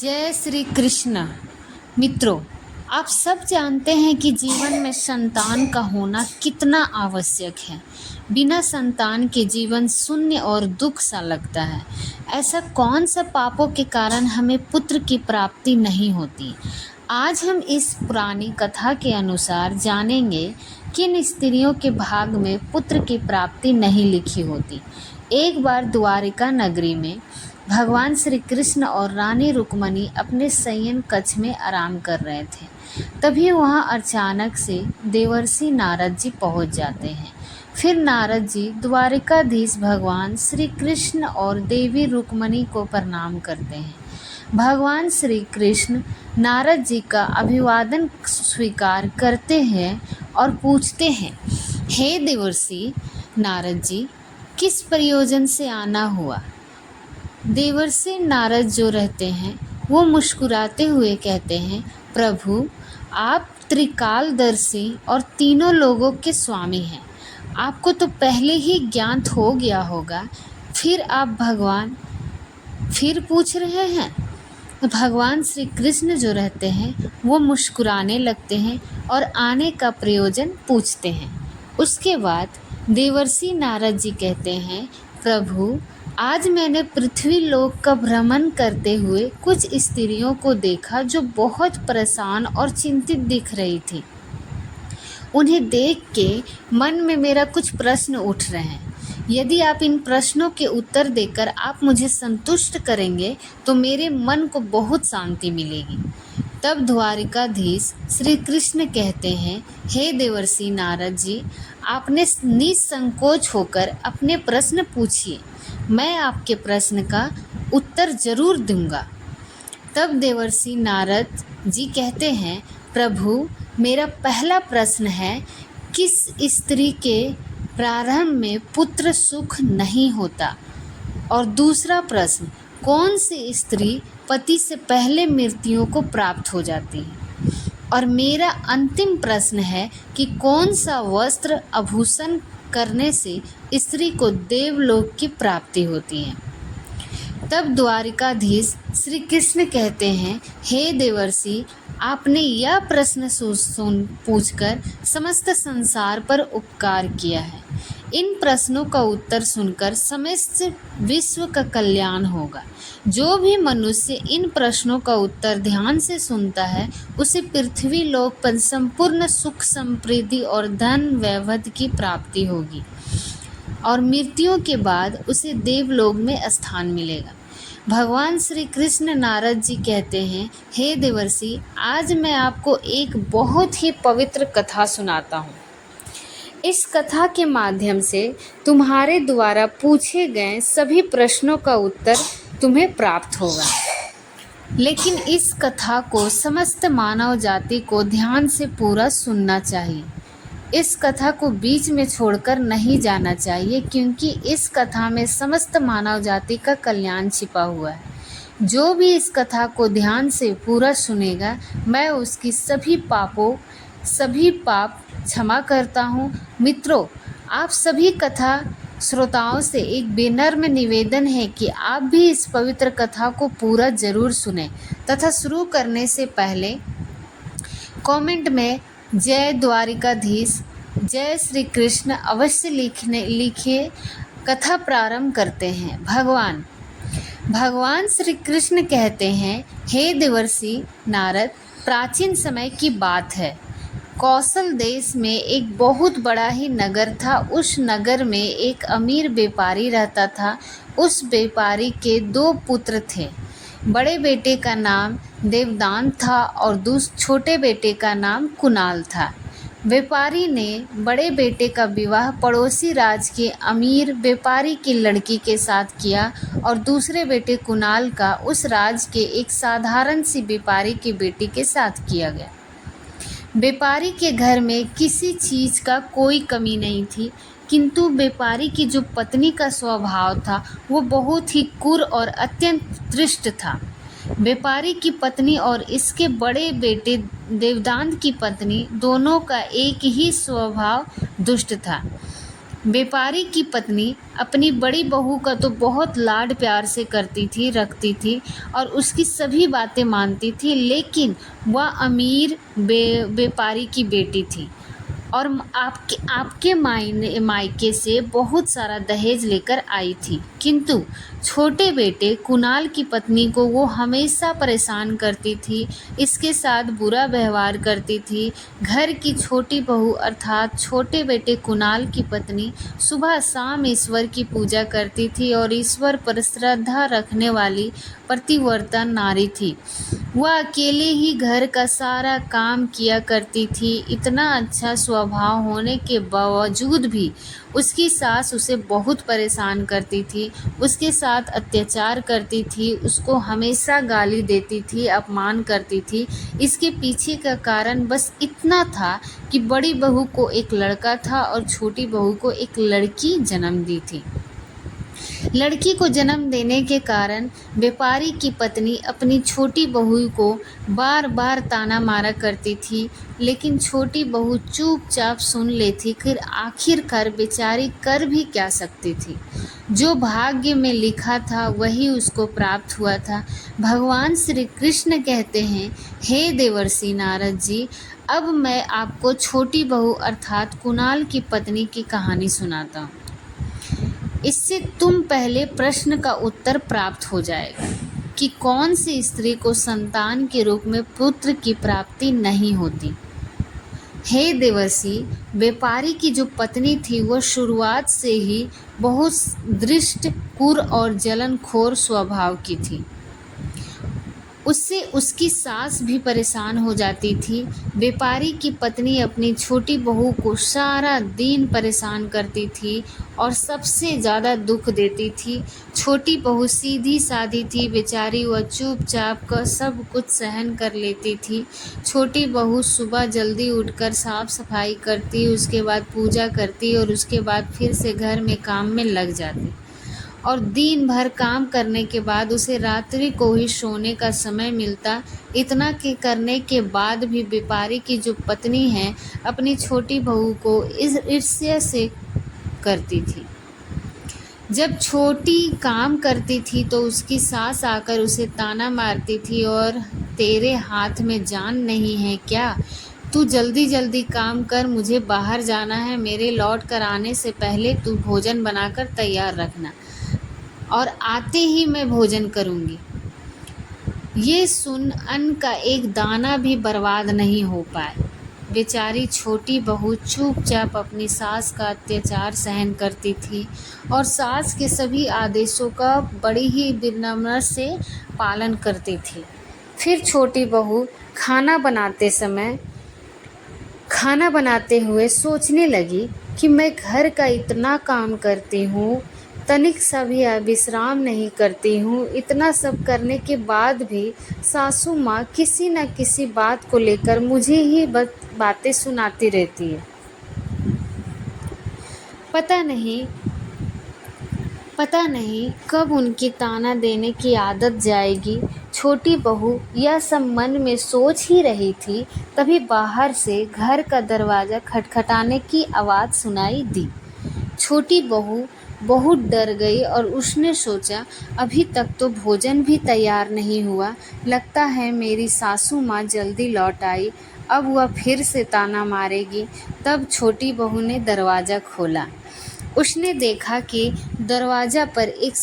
जय श्री कृष्ण। मित्रों, आप सब जानते हैं कि जीवन में संतान का होना कितना आवश्यक है। बिना संतान के जीवन शून्य और दुख सा लगता है। ऐसा कौन सा पापों के कारण हमें पुत्र की प्राप्ति नहीं होती। आज हम इस पुरानी कथा के अनुसार जानेंगे किन स्त्रियों के भाग में पुत्र की प्राप्ति नहीं लिखी होती। एक बार द्वारिका नगरी में भगवान श्री कृष्ण और रानी रुक्मणी अपने शयन कक्ष में आराम कर रहे थे। तभी वहां अचानक से देवर्षि नारद जी पहुंच जाते हैं। फिर नारद जी द्वारिकाधीश भगवान श्री कृष्ण और देवी रुक्मणी को प्रणाम करते हैं। भगवान श्री कृष्ण नारद जी का अभिवादन स्वीकार करते हैं और पूछते हैं, हे देवर्षि नारद जी, किस प्रयोजन से आना हुआ। देवर्षि नारद जो रहते हैं वो मुस्कुराते हुए कहते हैं, प्रभु आप त्रिकालदर्शी और तीनों लोगों के स्वामी हैं। आपको तो पहले ही ज्ञात हो गया होगा, फिर आप भगवान फिर पूछ रहे हैं। भगवान श्री कृष्ण जो रहते हैं वो मुस्कुराने लगते हैं और आने का प्रयोजन पूछते हैं। उसके बाद देवर्षि नारद जी कहते हैं, प्रभु आज मैंने पृथ्वी लोक का भ्रमण करते हुए कुछ स्त्रियों को देखा जो बहुत परेशान और चिंतित दिख रही थी। उन्हें देख के मन में मेरा कुछ प्रश्न उठ रहे हैं। यदि आप इन प्रश्नों के उत्तर देकर आप मुझे संतुष्ट करेंगे तो मेरे मन को बहुत शांति मिलेगी। तब द्वारिकाधीश श्री कृष्ण कहते हैं, हे देवर्षि नारद जी, आपने निसंकोच होकर अपने प्रश्न पूछिए, मैं आपके प्रश्न का उत्तर जरूर दूंगा। तब देवर्षि नारद जी कहते हैं, प्रभु मेरा पहला प्रश्न है, किस स्त्री के प्रारंभ में पुत्र सुख नहीं होता। और दूसरा प्रश्न, कौन सी स्त्री पति से पहले मृत्यु को प्राप्त हो जाती है। और मेरा अंतिम प्रश्न है कि कौन सा वस्त्र आभूषण करने से स्त्री को देवलोक की प्राप्ति होती है। तब द्वारिकाधीश श्री कृष्ण कहते हैं, हे देवर्षि, आपने यह प्रश्न पूछकर समस्त संसार पर उपकार किया है। इन प्रश्नों का उत्तर सुनकर समस्त विश्व का कल्याण होगा। जो भी मनुष्य इन प्रश्नों का उत्तर ध्यान से सुनता है उसे पृथ्वी लोक पर संपूर्ण सुख समृद्धि और धन वैभव की प्राप्ति होगी और मृत्यु के बाद उसे देवलोक में स्थान मिलेगा। भगवान श्री कृष्ण नारद जी कहते हैं, हे देवर्षि, आज मैं आपको एक बहुत ही पवित्र कथा सुनाता हूँ। इस कथा के माध्यम से तुम्हारे द्वारा पूछे गए सभी प्रश्नों का उत्तर तुम्हें प्राप्त होगा। लेकिन इस कथा को समस्त मानव जाति को ध्यान से पूरा सुनना चाहिए। इस कथा को बीच में छोड़कर नहीं जाना चाहिए, क्योंकि इस कथा में समस्त मानव जाति का कल्याण छिपा हुआ है। जो भी इस कथा को ध्यान से पूरा सुनेगा, मैं उसकी सभी पाप क्षमा करता हूँ। मित्रों, आप सभी कथा श्रोताओं से एक विनम्र निवेदन है कि आप भी इस पवित्र कथा को पूरा जरूर सुनें तथा शुरू करने से पहले कमेंट में जय द्वारिकाधीश, जय श्री कृष्ण अवश्य लिखिए। कथा प्रारंभ करते हैं। भगवान श्री कृष्ण कहते हैं, हे देवर्षि नारद, प्राचीन समय की बात है। कौशल देश में एक बहुत बड़ा ही नगर था। उस नगर में एक अमीर व्यापारी रहता था। उस व्यापारी के 2 पुत्र थे। बड़े बेटे का नाम देवदान था और छोटे बेटे का नाम कुणाल था। व्यापारी ने बड़े बेटे का विवाह पड़ोसी राज के अमीर व्यापारी की लड़की के साथ किया और दूसरे बेटे कुणाल का उस राज के एक साधारण सी व्यापारी की बेटी के साथ किया गया। व्यापारी के घर में किसी चीज का कोई कमी नहीं थी, किंतु व्यापारी की जो पत्नी का स्वभाव था वो बहुत ही क्रूर और अत्यंत दुष्ट था। व्यापारी की पत्नी और इसके बड़े बेटे देवदान की पत्नी दोनों का एक ही स्वभाव दुष्ट था। व्यापारी की पत्नी अपनी बड़ी बहू का तो बहुत लाड प्यार से करती थी, रखती थी और उसकी सभी बातें मानती थी, लेकिन वह अमीर व्यापारी की बेटी थी और आपके आपके मायके से बहुत सारा दहेज लेकर आई थी। किंतु छोटे बेटे कुणाल की पत्नी को वो हमेशा परेशान करती थी, इसके साथ बुरा व्यवहार करती थी। घर की छोटी बहू अर्थात छोटे बेटे कुणाल की पत्नी सुबह शाम ईश्वर की पूजा करती थी और ईश्वर पर श्रद्धा रखने वाली पतिव्रता नारी थी। वह अकेले ही घर का सारा काम किया करती थी। इतना अच्छा स्वभाव होने के बावजूद भी उसकी सास उसे बहुत परेशान करती थी, उसके साथ अत्याचार करती थी, उसको हमेशा गाली देती थी, अपमान करती थी। इसके पीछे का कारण बस इतना था कि बड़ी बहू को एक लड़का था और छोटी बहू को एक लड़की जन्म दी थी। लड़की को जन्म देने के कारण व्यापारी की पत्नी अपनी छोटी बहू को बार बार ताना मारा करती थी, लेकिन छोटी बहू चुपचाप सुन लेती। फिर आखिरकार बेचारी कर भी क्या सकती थी। जो भाग्य में लिखा था वही उसको प्राप्त हुआ था। भगवान श्री कृष्ण कहते हैं, हे देवर्षि नारद जी, अब मैं आपको छोटी बहू अर्थात कुणाल की पत्नी की कहानी सुनाता हूँ। इससे तुम पहले प्रश्न का उत्तर प्राप्त हो जाएगा कि कौन सी स्त्री को संतान के रूप में पुत्र की प्राप्ति नहीं होती। हे देवर्षि, व्यापारी की जो पत्नी थी वह शुरुआत से ही बहुत दृष्ट, क्रूर और जलनखोर स्वभाव की थी। उससे उसकी सास भी परेशान हो जाती थी। व्यापारी की पत्नी अपनी छोटी बहू को सारा दिन परेशान करती थी और सबसे ज़्यादा दुख देती थी। छोटी बहू सीधी सादी थी, बेचारी वह चुपचाप कर सब कुछ सहन कर लेती थी। छोटी बहू सुबह जल्दी उठकर साफ सफाई करती, उसके बाद पूजा करती और उसके बाद फिर से घर में काम में लग जाती और दिन भर काम करने के बाद उसे रात्रि को ही सोने का समय मिलता। इतना के करने के बाद भी व्यापारी की जो पत्नी है अपनी छोटी बहू को इस ईर्ष्या से करती थी। जब छोटी काम करती थी तो उसकी सास आकर उसे ताना मारती थी और तेरे हाथ में जान नहीं है क्या? तू जल्दी जल्दी काम कर, मुझे बाहर जाना है, मेरे लौट कर आने से पहले तू भोजन बनाकर तैयार रखना और आते ही मैं भोजन करूंगी। ये सुन अन्न का एक दाना भी बर्बाद नहीं हो पाए। बेचारी छोटी बहू चुपचाप अपनी सास का अत्याचार सहन करती थी और सास के सभी आदेशों का बड़ी ही विनम्र से पालन करती थी। फिर छोटी बहू खाना बनाते हुए सोचने लगी कि मैं घर का इतना काम करती हूँ, तनिक सा भी विश्राम नहीं करती हूँ। इतना सब करने के बाद भी सासू माँ किसी न किसी बात को लेकर मुझे ही बातें सुनाती रहती है। पता नहीं कब उनकी ताना देने की आदत जाएगी। छोटी बहू यह सब मन में सोच ही रही थी, तभी बाहर से घर का दरवाज़ा खटखटाने की आवाज़ सुनाई दी। छोटी बहू बहुत डर गई और उसने सोचा, अभी तक तो भोजन भी तैयार नहीं हुआ, लगता है मेरी सासू माँ जल्दी लौट आई, अब वह फिर से ताना मारेगी। तब छोटी बहू ने दरवाज़ा खोला। उसने देखा कि दरवाज़ा पर एक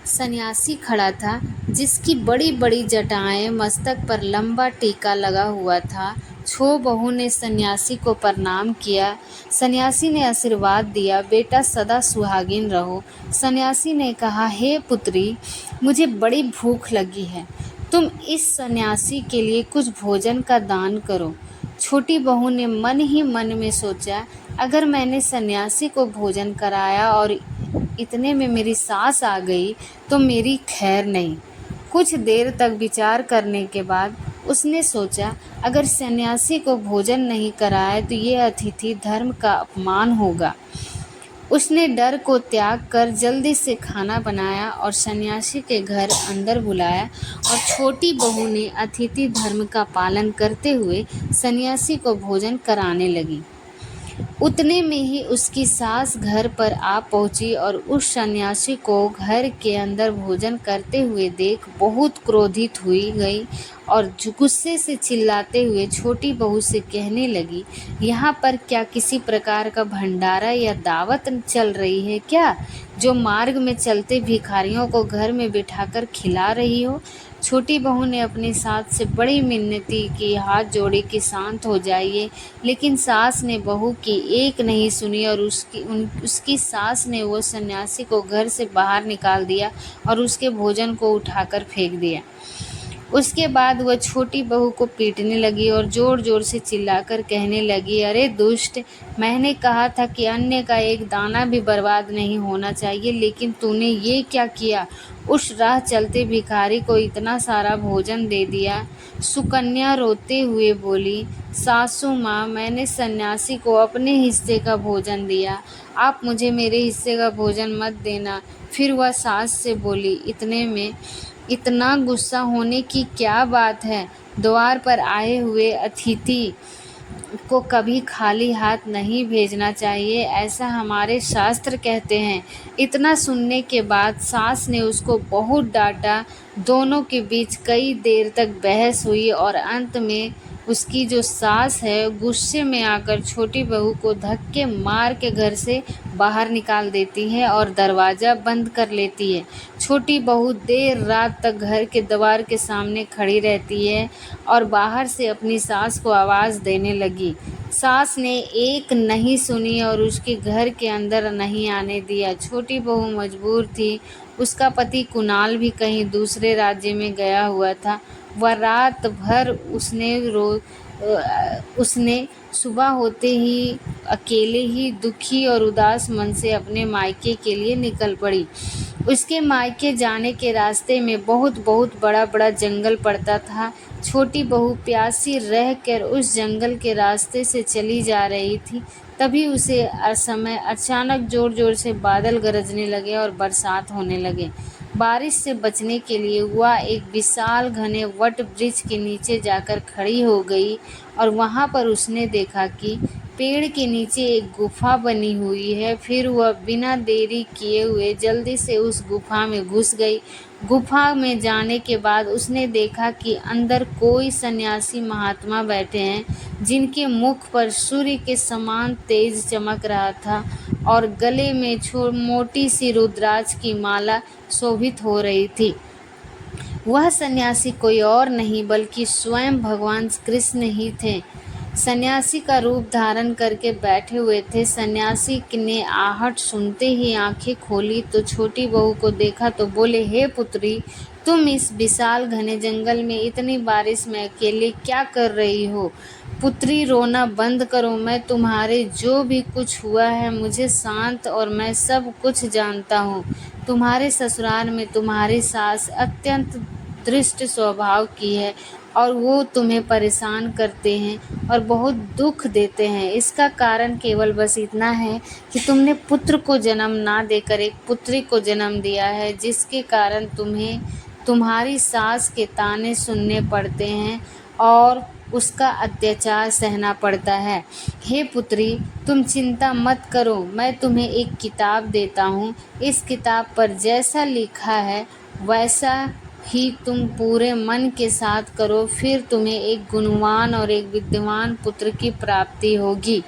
सन्यासी खड़ा था, जिसकी बड़ी बड़ी जटाएं, मस्तक पर लंबा टीका लगा हुआ था। छो बहू ने सन्यासी को प्रणाम किया। सन्यासी ने आशीर्वाद दिया, बेटा सदा सुहागिन रहो। सन्यासी ने कहा, हे पुत्री, मुझे बड़ी भूख लगी है, तुम इस सन्यासी के लिए कुछ भोजन का दान करो। छोटी बहू ने मन ही मन में सोचा, अगर मैंने सन्यासी को भोजन कराया और इतने में मेरी सास आ गई तो मेरी खैर नहीं। कुछ देर तक विचार करने के बाद उसने सोचा, अगर सन्यासी को भोजन नहीं कराया तो ये अतिथि धर्म का अपमान होगा। उसने डर को त्याग कर जल्दी से खाना बनाया और सन्यासी के घर अंदर बुलाया और छोटी बहू ने अतिथि धर्म का पालन करते हुए सन्यासी को भोजन कराने लगी। उतने में ही उसकी सास घर पर आ पहुंची और उस सन्यासी को घर के अंदर भोजन करते हुए देख बहुत क्रोधित हुई गई और गुस्से से चिल्लाते हुए छोटी बहू से कहने लगी, यहाँ पर क्या किसी प्रकार का भंडारा या दावत चल रही है क्या, जो मार्ग में चलते भिखारियों को घर में बिठाकर खिला रही हो। छोटी बहू ने अपनी सास से बड़ी मिन्नती की, हाथ जोड़ी कि शांत हो जाइए, लेकिन सास ने बहू की एक नहीं सुनी और उसकी सास ने वो सन्यासी को घर से बाहर निकाल दिया और उसके भोजन को उठाकर फेंक दिया। उसके बाद वह छोटी बहू को पीटने लगी और ज़ोर ज़ोर से चिल्लाकर कहने लगी, अरे दुष्ट, मैंने कहा था कि अन्य का एक दाना भी बर्बाद नहीं होना चाहिए, लेकिन तूने ये क्या किया। उस राह चलते भिखारी को इतना सारा भोजन दे दिया। सुकन्या रोते हुए बोली, सासू माँ, मैंने सन्यासी को अपने हिस्से का भोजन दिया, आप मुझे मेरे हिस्से का भोजन मत देना। फिर वह सास से बोली, इतने में इतना गुस्सा होने की क्या बात है। द्वार पर आए हुए अतिथि को कभी खाली हाथ नहीं भेजना चाहिए, ऐसा हमारे शास्त्र कहते हैं। इतना सुनने के बाद सास ने उसको बहुत डांटा। दोनों के बीच कई देर तक बहस हुई और अंत में उसकी जो सास है गुस्से में आकर छोटी बहू को धक्के मार के घर से बाहर निकाल देती है और दरवाज़ा बंद कर लेती है। छोटी बहू देर रात तक घर के द्वार के सामने खड़ी रहती है और बाहर से अपनी सास को आवाज़ देने लगी। सास ने एक नहीं सुनी और उसके घर के अंदर नहीं आने दिया। छोटी बहू मजबूर थी। उसका पति कुणाल भी कहीं दूसरे राज्य में गया हुआ था। वह रात भर उसने सुबह होते ही अकेले ही दुखी और उदास मन से अपने मायके के लिए निकल पड़ी। उसके मायके जाने के रास्ते में बहुत बहुत बड़ा बड़ा जंगल पड़ता था। छोटी बहू प्यासी रहकर उस जंगल के रास्ते से चली जा रही थी। तभी उसे असमय अचानक ज़ोर ज़ोर से बादल गरजने लगे और बरसात होने लगे। बारिश से बचने के लिए वह एक विशाल घने वट वृक्ष के नीचे जाकर खड़ी हो गई और वहाँ पर उसने देखा कि पेड़ के नीचे एक गुफा बनी हुई है। फिर वह बिना देरी किए हुए जल्दी से उस गुफा में घुस गई। गुफा में जाने के बाद उसने देखा कि अंदर कोई सन्यासी महात्मा बैठे हैं, जिनके मुख पर सूर्य के समान तेज चमक रहा था और गले में मोटी सी रुद्राक्ष की माला शोभित हो रही थी। वह सन्यासी कोई और नहीं बल्कि स्वयं भगवान कृष्ण ही थे। सन्यासी का रूप धारण करके बैठे हुए थे। सन्यासी ने आहट सुनते ही आंखें खोली तो छोटी बहू को देखा तो बोले, हे पुत्री, तुम इस विशाल घने जंगल में इतनी बारिश में अकेले क्या कर रही हो। पुत्री, रोना बंद करो। मैं तुम्हारे जो भी कुछ हुआ है मुझे शांत और मैं सब कुछ जानता हूँ। तुम्हारे ससुराल में तुम्हारी सास अत्यंत दुष्ट स्वभाव की है और वो तुम्हें परेशान करते हैं और बहुत दुख देते हैं। इसका कारण केवल बस इतना है कि तुमने पुत्र को जन्म ना देकर एक पुत्री को जन्म दिया है, जिसके कारण तुम्हें तुम्हारी सास के ताने सुनने पड़ते हैं और उसका अत्याचार सहना पड़ता है। हे पुत्री, तुम चिंता मत करो, मैं तुम्हें एक किताब देता हूँ। इस किताब पर जैसा लिखा है वैसा ही तुम पूरे मन के साथ करो, फिर तुम्हें एक गुणवान और एक विद्वान पुत्र की प्राप्ति होगी।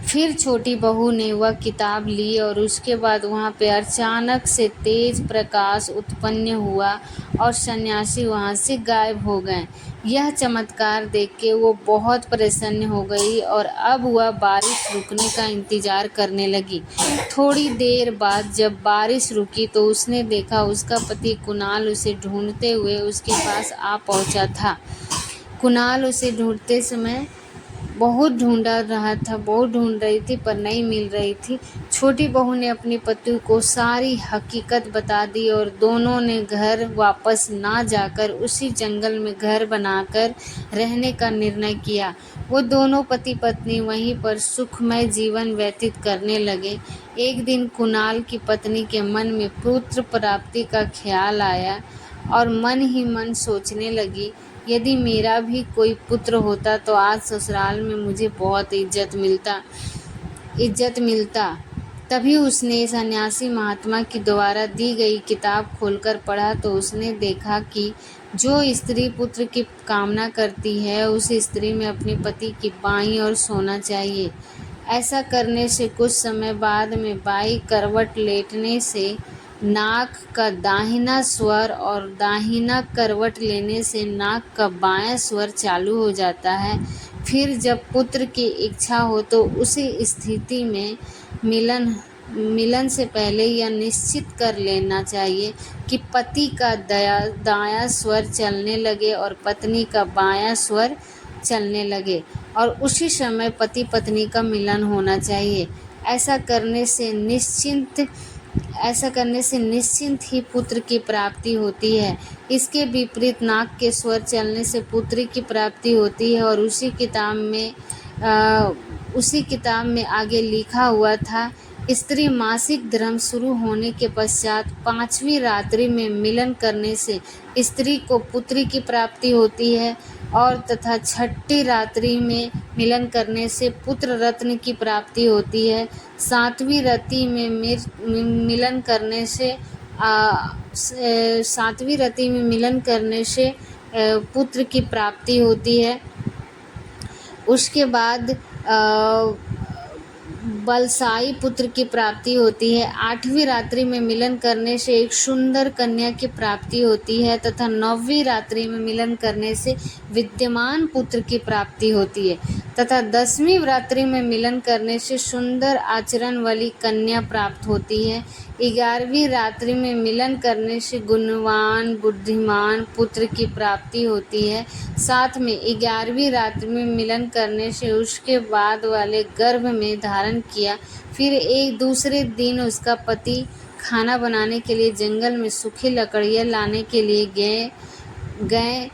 फिर छोटी बहू ने वह किताब ली और उसके बाद वहाँ पे अचानक से तेज प्रकाश उत्पन्न हुआ और सन्यासी वहाँ से गायब हो गए। यह चमत्कार देख के वो बहुत प्रसन्न हो गई और अब वह बारिश रुकने का इंतज़ार करने लगी। थोड़ी देर बाद जब बारिश रुकी तो उसने देखा उसका पति कुणाल उसे ढूंढते हुए उसके पास आ पहुँचा था। कुणाल उसे ढूंढते समय बहुत ढूंढ रही थी पर नहीं मिल रही थी। छोटी बहू ने अपने पति को सारी हकीकत बता दी और दोनों ने घर वापस ना जाकर उसी जंगल में घर बनाकर रहने का निर्णय किया। वो दोनों पति पत्नी वहीं पर सुखमय जीवन व्यतीत करने लगे। एक दिन कुणाल की पत्नी के मन में पुत्र प्राप्ति का ख्याल आया और मन ही मन सोचने लगी, यदि मेरा भी कोई पुत्र होता तो आज ससुराल में मुझे बहुत इज्जत मिलता। इज्जत मिलता। तभी उसने सन्यासी महात्मा की द्वारा दी गई किताब खोलकर पढ़ा तो उसने देखा कि जो स्त्री पुत्र की कामना करती है उस स्त्री में अपने पति की बाईं ओर सोना चाहिए। ऐसा करने से कुछ समय बाद में बाईं करवट लेटने से नाक का दाहिना स्वर और दाहिना करवट लेने से नाक का बायां स्वर चालू हो जाता है। फिर जब पुत्र की इच्छा हो तो उसी स्थिति में मिलन से पहले यह निश्चित कर लेना चाहिए कि पति का दायां स्वर चलने लगे और पत्नी का बायां स्वर चलने लगे और उसी समय पति पत्नी का मिलन होना चाहिए। ऐसा करने से निश्चिंत ही पुत्र की प्राप्ति होती है। इसके विपरीत नाक के स्वर चलने से पुत्री की प्राप्ति होती है। और उसी किताब में आगे लिखा हुआ था, स्त्री मासिक धर्म शुरू होने के पश्चात 5वीं रात्रि में मिलन करने से स्त्री को पुत्री की प्राप्ति होती है और तथा 6ठी रात्रि में मिलन करने से पुत्र रत्न की प्राप्ति होती है। 7वीं रात्रि में मिलन करने से पुत्र की प्राप्ति होती है। उसके बाद बलशाली पुत्र की प्राप्ति होती है। 8वीं रात्रि में मिलन करने से एक सुंदर कन्या की प्राप्ति होती है तथा 9वीं रात्रि में मिलन करने से विद्यमान पुत्र की प्राप्ति होती है तथा 10वीं रात्रि में मिलन करने से सुंदर आचरण वाली कन्या प्राप्त होती है। 11वीं रात्रि में मिलन करने से गुणवान बुद्धिमान पुत्र की प्राप्ति होती है। साथ में 11वीं रात्रि में मिलन करने से उसके बाद वाले गर्भ में धारण किया। फिर एक दूसरे दिन उसका पति खाना बनाने के लिए जंगल में सूखी लकड़ियाँ लाने के लिए गए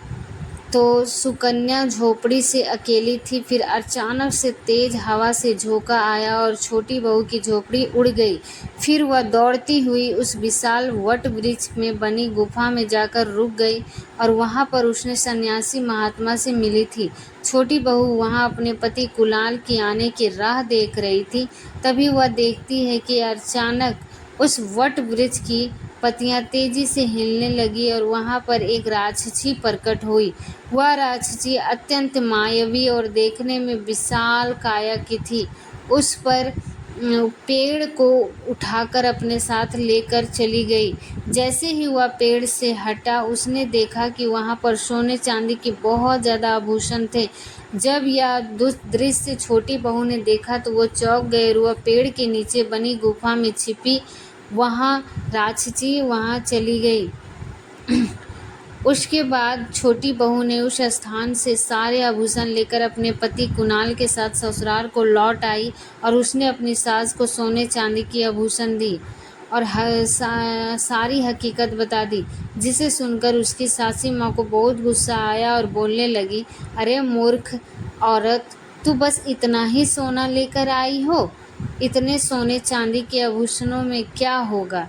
तो सुकन्या झोपड़ी से अकेली थी। फिर अचानक से तेज हवा से झोंका आया और छोटी बहू की झोपड़ी उड़ गई। फिर वह दौड़ती हुई उस विशाल वट वृक्ष में बनी गुफा में जाकर रुक गई और वहाँ पर उसने सन्यासी महात्मा से मिली थी। छोटी बहू वहाँ अपने पति कुणाल की आने की राह देख रही थी। तभी वह देखती है कि अचानक उस वट वृक्ष की पत्तियां तेजी से हिलने लगी और वहां पर एक राक्षसी प्रकट हुई। वह राक्षसी अत्यंत मायावी और देखने में विशाल काया की थी। उस पर पेड़ को उठाकर अपने साथ लेकर चली गई। जैसे ही वह पेड़ से हटा उसने देखा कि वहाँ पर सोने चांदी के बहुत ज़्यादा आभूषण थे। जब यह दृश्य छोटी बहू ने देखा तो वो चौंक गए और वह पेड़ के नीचे बनी गुफा में छिपी। वहाँ राक्षसी वहाँ चली गई। उसके बाद छोटी बहू ने उस स्थान से सारे आभूषण लेकर अपने पति कुणाल के साथ ससुराल को लौट आई और उसने अपनी सास को सोने चांदी की आभूषण दी और सारी हकीकत बता दी, जिसे सुनकर उसकी सासी माँ को बहुत गुस्सा आया और बोलने लगी, अरे मूर्ख औरत, तू बस इतना ही सोना लेकर आई हो? इतने सोने चांदी के आभूषणों में क्या होगा?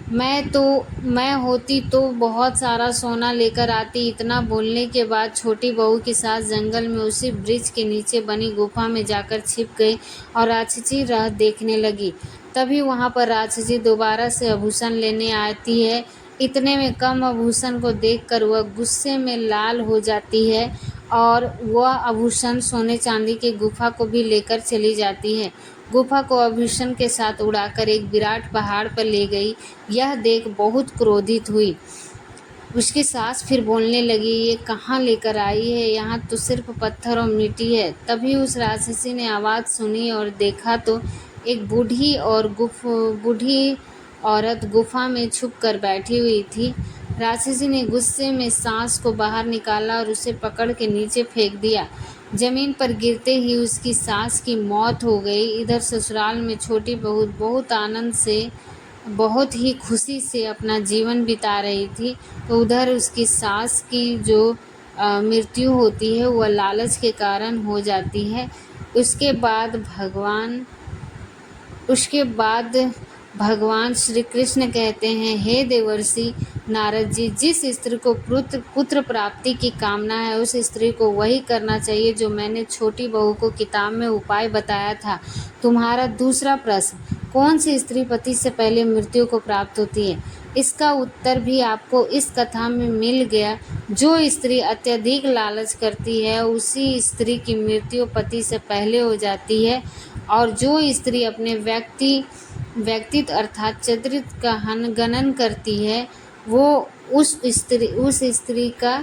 मैं होती तो बहुत सारा सोना लेकर आती। इतना बोलने के बाद छोटी बहू की सास जंगल में उसी वृक्ष के नीचे बनी गुफा में जाकर छिप गई और राक्षसी राह देखने लगी। तभी वहाँ पर राक्षसी दोबारा से आभूषण लेने आती है। इतने में कम आभूषण को देखकर वह गुस्से में लाल हो जाती है और वह आभूषण सोने चांदी की गुफा को भी लेकर चली जाती है। गुफा को आभूषण के साथ उड़ाकर एक विराट पहाड़ पर ले गई। यह देख बहुत क्रोधित हुई। उसकी सास फिर बोलने लगी, ये कहाँ लेकर आई है? यहाँ तो सिर्फ पत्थर और मिट्टी है। तभी उस राक्षसी ने आवाज़ सुनी और देखा तो एक बूढ़ी औरत गुफा में छुप कर बैठी हुई थी। राक्षसी ने गुस्से में सास को बाहर निकाला और उसे पकड़ के नीचे फेंक दिया। जमीन पर गिरते ही उसकी सास की मौत हो गई। इधर ससुराल में छोटी बहू बहुत आनंद से, बहुत ही खुशी से अपना जीवन बिता रही थी, तो उधर उसकी सास की जो मृत्यु होती है वह लालच के कारण हो जाती है। उसके बाद भगवान श्री कृष्ण कहते हैं, हे देवर्षि नारद जी, जिस स्त्री को पुत्र प्राप्ति की कामना है उस स्त्री को वही करना चाहिए जो मैंने छोटी बहू को किताब में उपाय बताया था। तुम्हारा दूसरा प्रश्न, कौन सी स्त्री पति से पहले मृत्यु को प्राप्त होती है? इसका उत्तर भी आपको इस कथा में मिल गया। जो स्त्री अत्यधिक लालच करती है उसी स्त्री की मृत्यु पति से पहले हो जाती है, और जो स्त्री अपने व्यक्तित्व अर्थात चरित्र का गणन करती है वो उस स्त्री का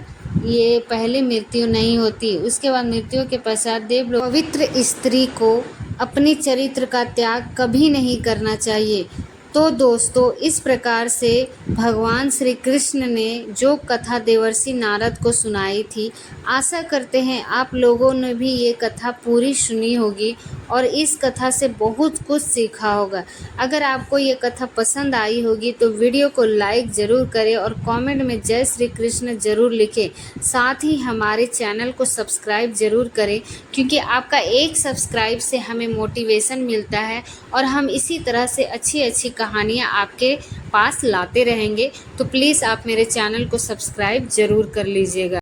ये पहले मृत्यु नहीं होती। उसके बाद मृत्यु के पश्चात देवलोक पवित्र स्त्री को अपने चरित्र का त्याग कभी नहीं करना चाहिए। तो दोस्तों, इस प्रकार से भगवान श्री कृष्ण ने जो कथा देवर्षि नारद को सुनाई थी, आशा करते हैं आप लोगों ने भी ये कथा पूरी सुनी होगी और इस कथा से बहुत कुछ सीखा होगा। अगर आपको ये कथा पसंद आई होगी तो वीडियो को लाइक ज़रूर करें और कमेंट में जय श्री कृष्ण ज़रूर लिखें। साथ ही हमारे चैनल को सब्सक्राइब ज़रूर करें, क्योंकि आपका एक सब्सक्राइब से हमें मोटिवेशन मिलता है और हम इसी तरह से अच्छी अच्छी कहानियाँ आपके पास लाते रहेंगे। तो प्लीज़ आप मेरे चैनल को सब्सक्राइब ज़रूर कर लीजिएगा।